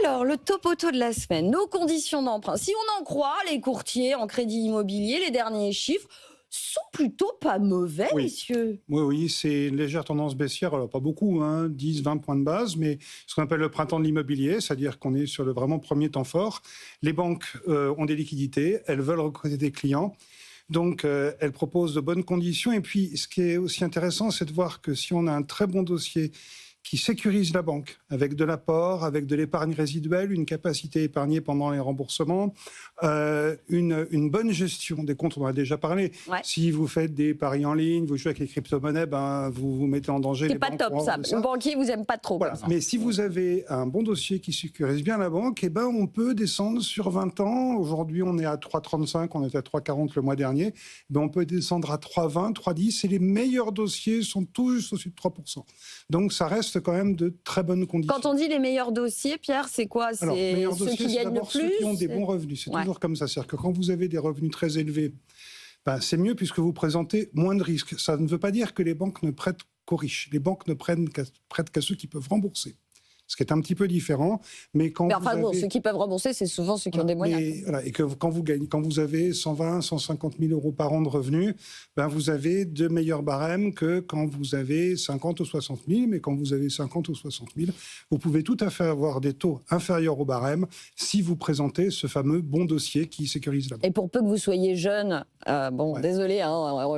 Alors, le topo-to de la semaine, nos conditions d'emprunt. Si on en croit les courtiers en crédit immobilier, les derniers chiffres sont plutôt pas mauvais, Oui. messieurs. Oui, c'est une légère tendance baissière, alors pas beaucoup, 10, 20 points de base, mais ce qu'on appelle le printemps de l'immobilier, c'est-à-dire qu'on est sur le vraiment premier temps fort. Les banques ont des liquidités, elles veulent recruter des clients, donc elles proposent de bonnes conditions. Et puis, ce qui est aussi intéressant, c'est de voir que si on a un très bon dossier qui sécurise la banque, avec de l'apport, avec de l'épargne résiduelle, une capacité à épargner pendant les remboursements, une bonne gestion des comptes, on en a déjà parlé. Ouais. Si vous faites des paris en ligne, vous jouez avec les crypto-monnaies, vous vous mettez en danger. C'est pas top, ça. Le banquier vous aime pas trop. Voilà. Comme ça. Mais si vous avez un bon dossier qui sécurise bien la banque, on peut descendre sur 20 ans. Aujourd'hui, on est à 3,35, on était à 3,40 le mois dernier. On peut descendre à 3,20, 3,10 et les meilleurs dossiers sont tout juste au-dessus de 3%. Donc, ça reste quand même de très bonnes conditions. Quand on dit les meilleurs dossiers, Pierre, c'est quoi? C'est ceux qui gagnent le plus? Ceux qui ont des bons revenus. C'est toujours comme ça. C'est-à-dire que quand vous avez des revenus très élevés, c'est mieux puisque vous présentez moins de risques. Ça ne veut pas dire que les banques ne prêtent qu'aux riches. Les banques ne prêtent qu'à ceux qui peuvent rembourser. Ce qui est un petit peu différent, mais ceux qui peuvent rembourser, c'est souvent ceux qui ont des moyens. Et que quand vous avez 120, 150 000 euros par an de revenus, vous avez de meilleurs barèmes que quand vous avez 50 ou 60 000. Mais quand vous avez 50 ou 60 000, vous pouvez tout à fait avoir des taux inférieurs au barème si vous présentez ce fameux bon dossier qui sécurise la banque. Et pour peu que vous soyez jeune, désolé,